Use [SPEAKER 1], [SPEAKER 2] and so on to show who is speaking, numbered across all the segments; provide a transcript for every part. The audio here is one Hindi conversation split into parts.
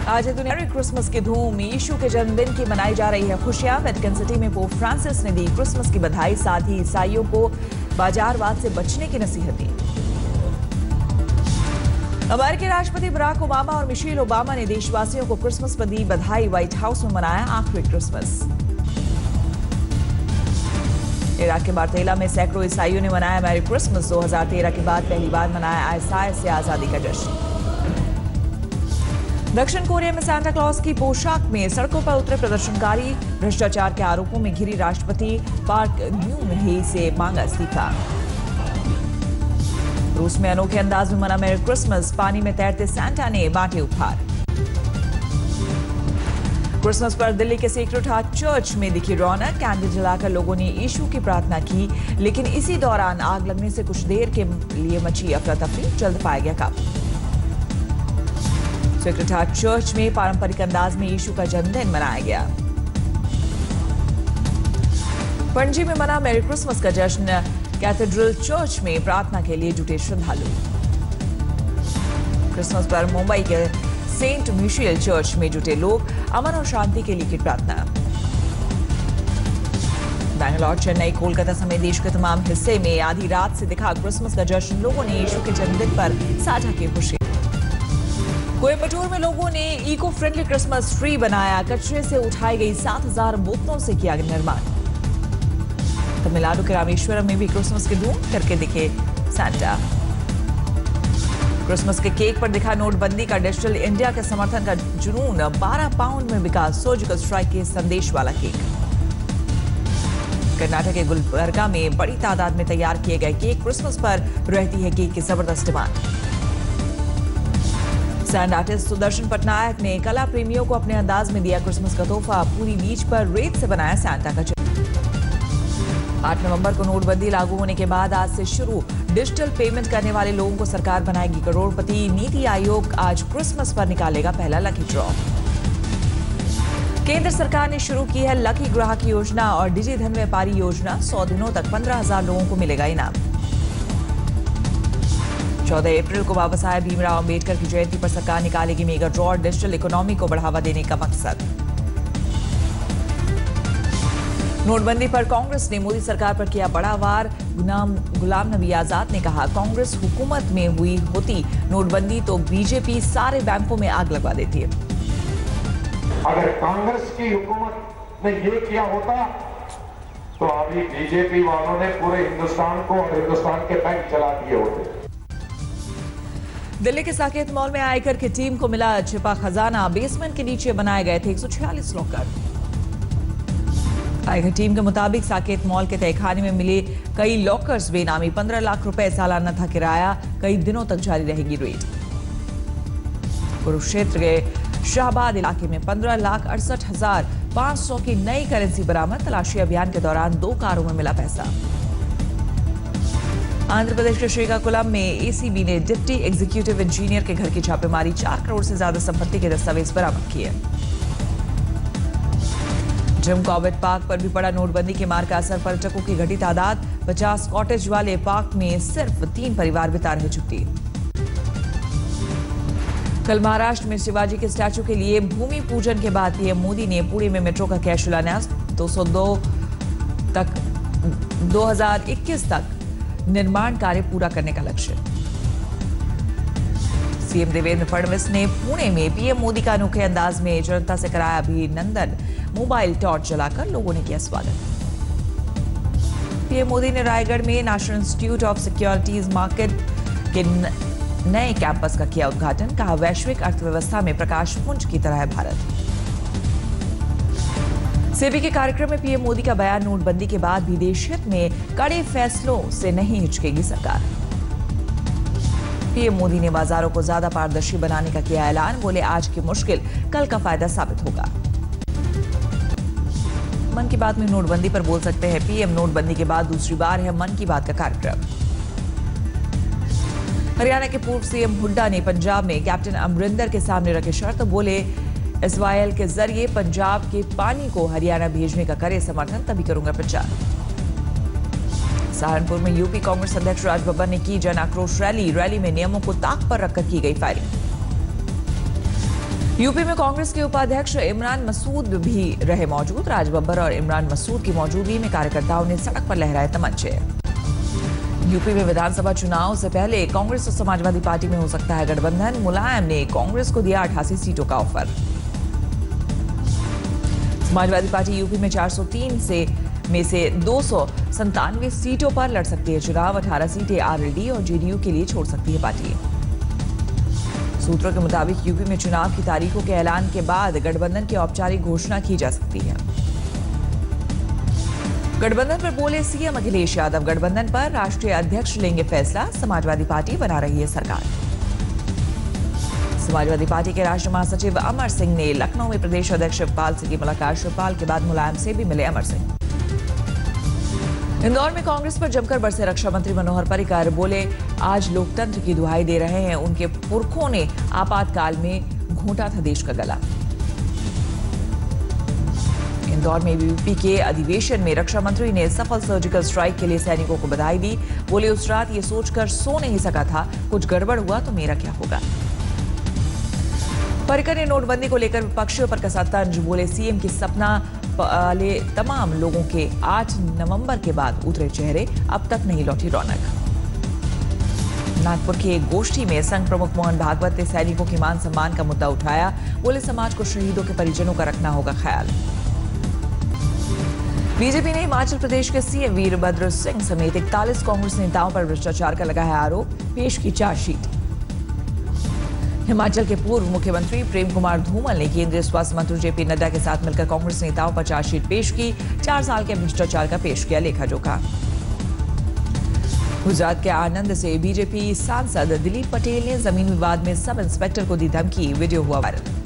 [SPEAKER 1] आज है दुनिया में क्रिसमस की धूम। यीशु के जन्मदिन की मनाई जा रही है खुशियां। वेटिकन सिटी में पोप फ्रांसिस ने दी क्रिसमस की बधाई, साथ ही ईसाइयों को बाजारवाद से बचने की नसीहत दी। अमेरिकी राष्ट्रपति बराक ओबामा और मिशेल ओबामा ने देशवासियों को क्रिसमस पर दी बधाई। व्हाइट हाउस में मनाया आखिरी क्रिसमस। इराक के बार्तेला में सैकड़ों ईसाइयों ने मनाया मैरी क्रिसमस। 2013 के बाद पहली बार मनाया आईएसआई से आजादी का जश्न। दक्षिण कोरिया में सांता क्लॉज की पोशाक में सड़कों पर उतरे प्रदर्शनकारी। भ्रष्टाचार के आरोपों में घिरी राष्ट्रपति पार्क न्यू-हे से मांगा इस्तीफा। रूस में अनोखे अंदाज में मना मैरी क्रिसमस। पानी में तैरते सांता ने बांटे उपहार। क्रिसमस पर दिल्ली के सेक्रेड हार्ट चर्च में दिखी रौनक। कैंडल जलाकर लोगों ने यीशु की प्रार्थना की, लेकिन इसी दौरान आग लगने से कुछ देर के लिए मची अफरा तफरी। जल्द पाया गया काबू। सेक्रेड हार्ट चर्च में पारंपरिक अंदाज में यीशु का जन्मदिन मनाया गया। पणजी में मना मैरी क्रिसमस का जश्न। कैथेड्रल चर्च में प्रार्थना के लिए जुटे श्रद्धालु। क्रिसमस पर मुंबई के सेंट मिशेल चर्च में जुटे लोग। अमन और शांति के लिए की प्रार्थना। बैंगलोर, चेन्नई, कोलकाता समेत देश के तमाम हिस्से में आधी रात से दिखा क्रिसमस का जश्न। लोगों ने यीशु के जन्मदिन पर साझा की खुशी। कोयम्बटूर में लोगों ने इको फ्रेंडली क्रिसमस ट्री बनाया। कचरे से उठाई गई 7000 बोतलों से किया निर्माण। तमिलनाडु के रामेश्वरम में भी क्रिसमस की धूम करके दिखे सांता। क्रिसमस के केक पर दिखा नोटबंदी का डिजिटल इंडिया के समर्थन का जुनून। 12 पाउंड में बिका सर्जिकल स्ट्राइक के संदेश वाला केक। कर्नाटक के गुलबर्गा में बड़ी तादाद में तैयार किए गए केक। क्रिसमस पर रहती है केक की जबरदस्त demand. Sand artist Sudarshan Patnaik ने कला प्रेमियों को अपने अंदाज में दिया क्रिसमस का तोहफा। पूरी बीच पर रेत से बनाया सांता का चित्र। 8 नवंबर को नोटबंदी लागू होने के बाद आज से शुरू डिजिटल पेमेंट करने वाले लोगों को सरकार बनाएगी करोड़पति। नीति आयोग आज क्रिसमस पर निकालेगा पहला लकी ड्रॉ। केंद्र सरकार ने शुरू की है लकी ग्राहक योजना और डिजी धन व्यापारी योजना। 100 दिनों तक 15,000 लोगों को मिलेगा इनाम। 14 अप्रैल को वापस आया भीमराव अंबेडकर की जयंती पर सरकार निकालेगी मेगा ड्रॉ। डिजिटल इकोनॉमी को बढ़ावा देने का मकसद। नोटबंदी पर कांग्रेस ने मोदी सरकार पर किया बड़ा वार। गुलाम नबी आजाद ने कहा, कांग्रेस हुकूमत में हुई होती नोटबंदी तो बीजेपी सारे बैंकों में आग लगवा देती है।
[SPEAKER 2] अगर कांग्रेस की हुकूमत ने ये किया होता तो अभी बीजेपी वालों ने पूरे हिंदुस्तान को और हिंदुस्तान के बैंक चला दिए होते।
[SPEAKER 1] दिल्ली के साकेत मॉल में आयकर की टीम को मिला छिपा खजाना। बेसमेंट के नीचे बनाए गए थे 146 लॉकर। आयकर टीम के मुताबिक साकेत मॉल के तहखाने में मिले कई लॉकर्स बेनामी। 15 लाख रुपए सालाना था किराया। कई दिनों तक जारी रहेगी रेड। कुरुक्षेत्र के शाहबाद इलाके में 15,68,500 की नई करेंसी बरामद। तलाशी अभियान के दौरान 2 कारों में मिला पैसा। आंध्र प्रदेश के श्रीकाकुलम में एसीबी ने डिप्टी एग्जीक्यूटिव इंजीनियर के घर की छापेमारी। 4 करोड़ से ज्यादा संपत्ति के दस्तावेज बरामद किए। जिम कॉर्बेट पार्क पर भी पड़ा नोटबंदी के मार का असर। पर्यटकों की घटी तादाद। 50 कॉटेज वाले पार्क में सिर्फ 3 परिवार बिता रहे छुट्टी। कल महाराष्ट्र में शिवाजी के स्टैचू के लिए भूमि पूजन के बाद पीएम मोदी ने पुणे में मेट्रो का किया शिलान्यास। 2021 तक निर्माण कार्य पूरा करने का लक्ष्य। सीएम देवेंद्र फडणवीस ने पुणे में पीएम मोदी का अनोखे अंदाज में जनता से कराया अभिनंदन। मोबाइल टॉर्च जलाकर लोगों ने किया स्वागत। पीएम मोदी ने रायगढ़ में national institute of securities market के नए कैंपस का किया उद्घाटन। कहा, वैश्विक अर्थव्यवस्था में प्रकाश पुंज की तरह है भारत। सेबी के कार्यक्रम में पीएम मोदी का बयान। नोटबंदी के बाद भी देश हित में कड़े फैसलों से नहीं हिचकेगी सरकार। पीएम मोदी ने बाजारों को ज्यादा पारदर्शी बनाने का किया ऐलान। बोले, आज की मुश्किल कल का फायदा साबित होगा। मन की बात में नोटबंदी पर बोल सकते हैं पीएम। नोटबंदी के बाद दूसरी बार है मन की बात का कार्यक्रम। हरियाणा के पूर्व सीएम हुड्डा ने पंजाब में कैप्टन अमरिंदर के सामने रखे शर्त। बोले, एसवाईएल के जरिए पंजाब के पानी को हरियाणा भेजने का करे समर्थन, तभी करूंगा प्रचार। सहारनपुर में यूपी कांग्रेस अध्यक्ष राज बब्बर ने की जन आक्रोश रैली। रैली में नियमों को ताक पर रखकर की गई फायरिंग। यूपी में कांग्रेस के उपाध्यक्ष इमरान मसूद भी रहे मौजूद। राज बब्बर और इमरान मसूद की मौजूदगी में कार्यकर्ताओं ने सड़क पर लहराए तमंचे। यूपी में विधानसभा चुनाव से पहले कांग्रेस और समाजवादी पार्टी में हो सकता है गठबंधन। मुलायम ने कांग्रेस को दिया 88 सीटों का ऑफर। समाजवादी पार्टी यूपी में 403 में से 297 सीटों पर लड़ सकती है चुनाव। 18 सीटें आरएलडी और जेडीयू के लिए छोड़ सकती है पार्टी। सूत्रों के मुताबिक यूपी में चुनाव की तारीखों के ऐलान के बाद गठबंधन की औपचारिक घोषणा की जा सकती है। गठबंधन पर बोले सीएम अखिलेश यादव। गठबंधन पर राष्ट्रीय अध्यक्ष लेंगे फैसला। समाजवादी पार्टी बना रही है सरकार। समाजवादी पार्टी के राष्ट्रीय महासचिव अमर सिंह ने लखनऊ में प्रदेश अध्यक्ष शिवपाल से की मुलाकात। शिवपाल के बाद मुलायम से भी मिले अमर सिंह। इंदौर में कांग्रेस पर जमकर बरसे रक्षा मंत्री मनोहर पर्रिकर। बोले आज लोकतंत्र की दुहाई दे रहे हैं। उनके पुरखों ने आपातकाल में घोंटा था देश का गला। इंदौर में यूपी के अधिवेशन में रक्षा मंत्री ने सफल सर्जिकल स्ट्राइक के लिए सैनिकों को बधाई दी। बोले उस रात ये सोचकर सो नहीं सका था कुछ गड़बड़ हुआ तो मेरा क्या होगा। पर्रिकर ने नोटबंदी को लेकर विपक्षियों पर कसा तंज। बोले सीएम की सपना वाले तमाम लोगों के 8 नवंबर के बाद उतरे चेहरे, अब तक नहीं लौटी रौनक। नागपुर की एक गोष्ठी में संघ प्रमुख मोहन भागवत ने सैनिकों के मान सम्मान का मुद्दा उठाया। बोले समाज को शहीदों के परिजनों का रखना होगा ख्याल। बीजेपी ने हिमाचल प्रदेश के सीएम वीरभद्र सिंह समेत 41 कांग्रेस नेताओं पर भ्रष्टाचार का लगाया आरोप। पेश की चार्जशीट। हिमाचल के पूर्व मुख्यमंत्री प्रेम कुमार धूमल ने केंद्रीय स्वास्थ्य मंत्री जेपी नड्डा के साथ मिलकर कांग्रेस नेताओं पर चार्जशीट पेश की। 4 साल के भ्रष्टाचार का पेश किया लेखा जोखा। गुजरात के आनंद से बीजेपी सांसद दिलीप पटेल ने जमीन विवाद में सब इंस्पेक्टर को दी धमकी। वीडियो हुआ वायरल।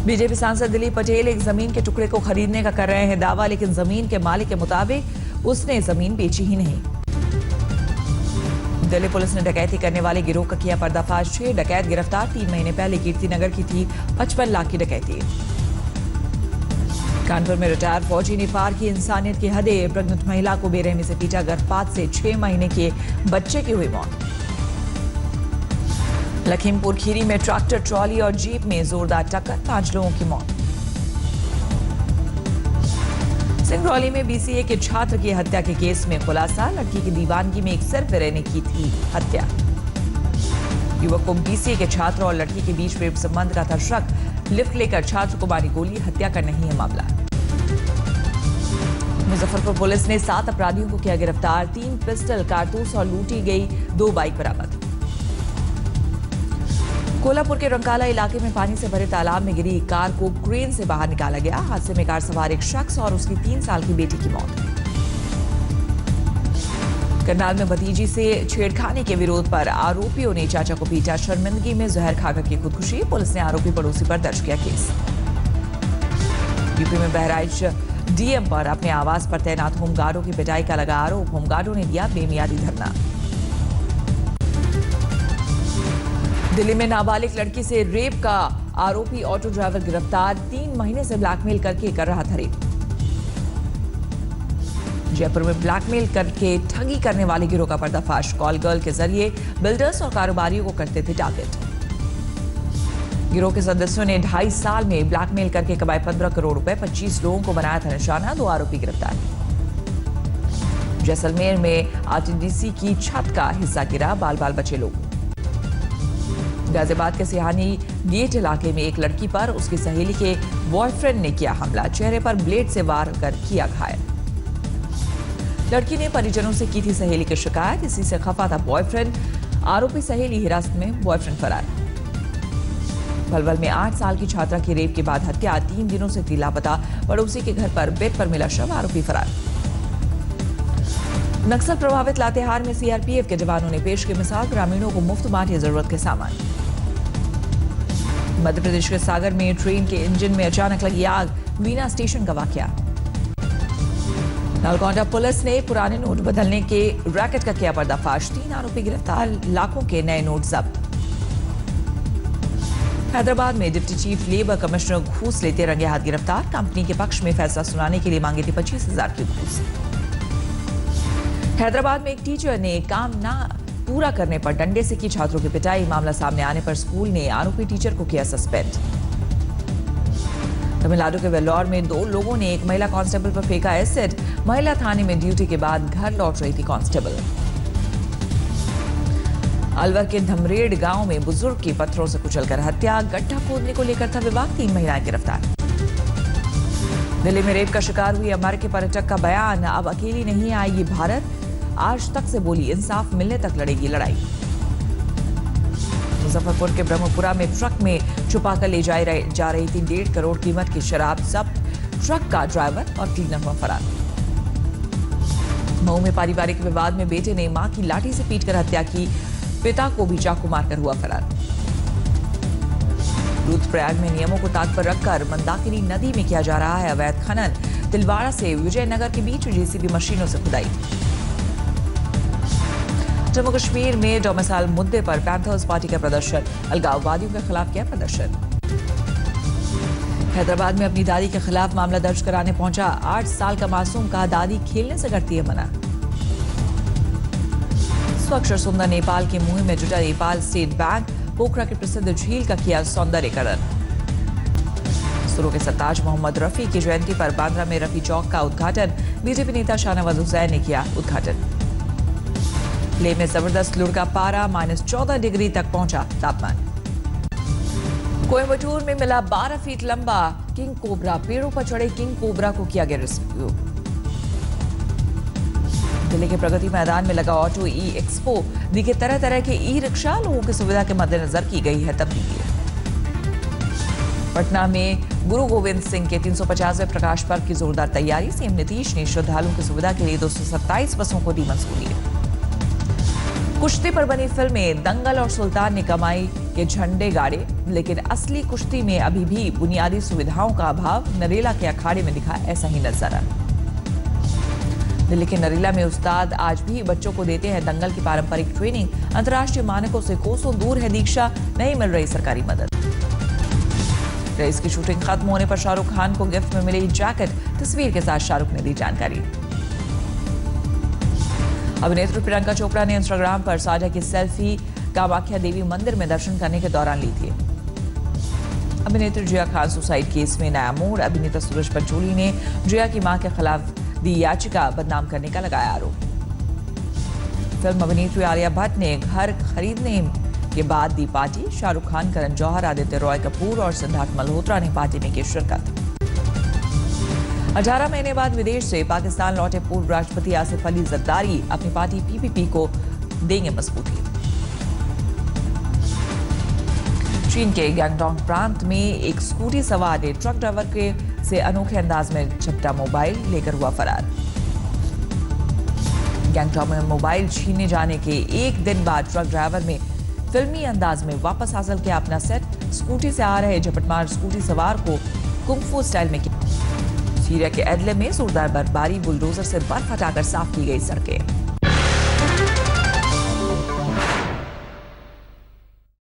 [SPEAKER 1] बीजेपी सांसद दिलीप पटेल एक जमीन के टुकड़े को खरीदने का कर रहे हैं दावा, लेकिन जमीन के मालिक के मुताबिक उसने जमीन बेची ही नहीं। दिल्ली पुलिस ने डकैती करने वाले गिरोह का किया पर्दाफाश। 6 डकैत गिरफ्तार। 3 महीने पहले कीर्तिनगर की थी 55 लाख की डकैती। कानपुर में रिटायर फौजी ने पार की इंसानियत की हदें। प्रेग्नेंट महिला को बेरहमी से पीटा, गर्भपात से 6 महीने के बच्चे की हुई मौत। लखीमपुर खीरी में ट्रैक्टर, ट्रॉली और जीप में जोरदार टक्कर, 5 लोगों की मौत। सिंगरौली में बीसीए के छात्र की हत्या के केस में खुलासा। लड़की की दीवानगी में एक सरफिरे ने की थी हत्या। युवक को बीसीए के छात्र और लड़की के बीच प्रेम संबंध का था शक। लिफ्ट लेकर छात्र को मारी गोली, हत्या का नहीं है मामला। मुजफ्फरपुर पुलिस ने 7 अपराधियों को किया गिरफ्तार। 3 पिस्टल, कारतूस और लूटी गई 2 बाइक बरामद। कोल्हापुर के रंकाला इलाके में पानी से भरे तालाब में गिरी कार को क्रेन से बाहर निकाला गया। हादसे में कार सवार एक शख्स और उसकी 3 साल की बेटी की मौत। करनाल में भतीजी से छेड़खानी के विरोध पर आरोपियों ने चाचा को पीटा। शर्मिंदगी में जहर खाकर की खुदकुशी। पुलिस ने आरोपी पड़ोसी पर दर्ज किया केस। यूपी में बहराइच डीएम पर अपने आवास पर तैनात होमगार्डों की पिटाई का लगा आरोप। होमगार्डों ने दिया बेमियादी धरना। दिल्ली में नाबालिग लड़की से रेप का आरोपी ऑटो ड्राइवर गिरफ्तार। 3 महीने से ब्लैकमेल करके कर रहा था रेप। जयपुर में ब्लैकमेल करके ठगी करने वाले गिरोह का पर्दाफाश। कॉल गर्ल के जरिए बिल्डर्स और कारोबारियों को करते थे टारगेट। गिरोह के सदस्यों ने 2.5 साल में ब्लैकमेल करके कमाए 15 करोड़ रुपए। 25 लोगों को बनाया था निशाना। 2 आरोपी गिरफ्तार। जैसलमेर में आरटीडीसी की छत का हिस्सा गिरा, बाल बाल बचे लोग। गाजियाबाद के सिहानी गेट इलाके में एक लड़की पर उसकी सहेली के बॉयफ्रेंड ने किया हमला। चेहरे पर ब्लेड से वार कर किया घायल। लड़की ने परिजनों से की थी सहेली की शिकायत। इसी से खफा था बॉयफ्रेंड। आरोपी सहेली हिरासत में, बॉयफ्रेंड फरार। पलवल में 8 साल की छात्रा की रेप के बाद हत्या। 3 दिनों से थी लापता। पड़ोसी के घर पर बेड पर मिला शव, आरोपी फरार। नक्सल प्रभावित लातेहार में सीआरपीएफ के जवानों ने पेश की मिसाल। ग्रामीणों को मुफ्त बांटे जरूरत के सामान। मध्य प्रदेश के सागर में ट्रेन के इंजन में अचानक लगी आग। वीना स्टेशन का वाकया। नलगोंडा पुलिस ने पुराने नोट बदलने के रैकेट का किया पर्दाफाश। 3 आरोपी गिरफ्तार। लाखों के नए नोट जब्त। हैदराबाद में डिप्टी चीफ लेबर कमिश्नर घूस लेते रंगे हाथ गिरफ्तार। कंपनी के पक्ष में फैसला सुनाने के लिए मांगी थी 25,000 की घूस। हैदराबाद में एक टीचर ने काम ना पूरा करने पर डंडे से की छात्रों की पिटाई। मामला सामने आने पर स्कूल ने आरोपी टीचर को किया सस्पेंड। तमिलनाडु के वेल्लोर में 2 लोगों ने एक महिला कांस्टेबल पर फेंका एसिड। महिला थाने में ड्यूटी के बाद घर लौट रही थी कांस्टेबल। अलवर के धमरेड़ गांव में बुजुर्ग की पत्थरों से कुचलकर हत्या। गड्ढा खोदने को लेकर था विवाद, 3 महिलाएं गिरफ्तार। दिल्ली में रेप का शिकार हुई अमेरिकी पर्यटक का बयान, अब अकेली नहीं आएगी भारत। आज तक से बोली, इंसाफ मिलने तक लड़ेगी लड़ाई। मुजफ्फरपुर के ब्रह्मपुरा में ट्रक में छुपाकर ले जा रही थी 1.5 करोड़ कीमत की शराब जब्त। ट्रक का ड्राइवर और क्लीनर हुआ फरार। मऊ में पारिवारिक विवाद में बेटे ने मां की लाठी से पीटकर हत्या की, पिता को भी चाकू मारकर हुआ फरार। रुद्रप्रयाग में नियमों को ताक पर रखकर मंदाकिनी नदी में किया जा रहा है अवैध खनन। तिलवाड़ा से विजयनगर के बीच जेसीबी मशीनों से खुदाई। जम्मू कश्मीर में डोमिसाइल मुद्दे पर पैंथर्स पार्टी का प्रदर्शन, अलगाववादियों के खिलाफ किया प्रदर्शन। हैदराबाद में अपनी दादी के खिलाफ मामला दर्ज कराने पहुंचा 8 साल का मासूम, कहा दादी खेलने से करती है मना। स्वच्छ सुंदर नेपाल की मुहिम में जुटा नेपाल स्टेट बैंक, पोखरा के प्रसिद्ध झील का किया सौंदर्यीकरण। सुरू के सरताज मोहम्मद रफी की जयंती पर बांद्रा में रफी चौक का उद्घाटन, बीजेपी नेता शाहनवाज हुसैन ने किया उद्घाटन। लेह में जबरदस्त लुढ़का पारा, -14 डिग्री तक पहुंचा तापमान। कोयम्बटूर में मिला 12 फीट लंबा किंग कोबरा, पेड़ों पर चढ़े किंग कोबरा को किया गया रेस्क्यू। दिल्ली के प्रगति मैदान में लगा ऑटो ई एक्सपो, दिखे तरह तरह के ई रिक्शा, लोगों की सुविधा के मद्देनजर की गई है तब्दीली। पटना में गुरु गोविंद सिंह के 350वें प्रकाश पर्व की जोरदार तैयारी। सीएम नीतीश ने श्रद्धालुओं की सुविधा के लिए 227 बसों को दी मंजूरी। कुश्ती पर बनी फिल्में दंगल और सुल्तान ने कमाई के झंडे गाड़े, लेकिन असली कुश्ती में अभी भी बुनियादी सुविधाओं का अभाव। नरेला के अखाड़े में दिखा ऐसा ही नजारा। दिल्ली के नरेला में उस्ताद आज भी बच्चों को देते हैं दंगल की पारंपरिक ट्रेनिंग। अंतर्राष्ट्रीय मानकों से कोसों दूर है दीक्षा, नहीं मिल रही सरकारी मदद। रेस की शूटिंग खत्म होने पर शाहरुख खान को गिफ्ट में मिली जैकेट, तस्वीर के साथ शाहरुख ने दी जानकारी। अभिनेत्री प्रियंका चोपड़ा ने इंस्टाग्राम पर साझा की सेल्फी, कामाख्या देवी मंदिर में दर्शन करने के दौरान ली थी। अभिनेत्री जिया खान सुसाइड केस में नया मोड़, अभिनेता सूरज पंचोली ने जिया की मां के खिलाफ दी याचिका, बदनाम करने का लगाया आरोप। फिल्म अभिनेत्री आलिया भट्ट ने घर खरीदने के बाद दी पार्टी, शाहरुख खान, करण जौहर, आदित्य रॉय कपूर और सिद्धार्थ मल्होत्रा ने पार्टी में की शिरकत। 18 महीने बाद विदेश से पाकिस्तान लौटे पूर्व राष्ट्रपति आसिफ अली जरदारी अपनी पार्टी पीपीपी को देंगे मजबूती। चीन के गैंगटॉक प्रांत में एक स्कूटी सवार ने ट्रक ड्राइवर से अनोखे अंदाज में झपटा मोबाइल लेकर हुआ फरार। गैंगटॉक में मोबाइल छीनने जाने के एक दिन बाद ट्रक ड्राइवर में फिल्मी अंदाज में वापस हासिल किया अपना सेट। स्कूटी से आ रहे झपटमार स्कूटी सवार को कुंग-फू स्टाइल में किया। सीरिया के एडले में जोरदार बर्फबारी, बुलडोजर से बर्फ हटाकर साफ की गई सड़कें।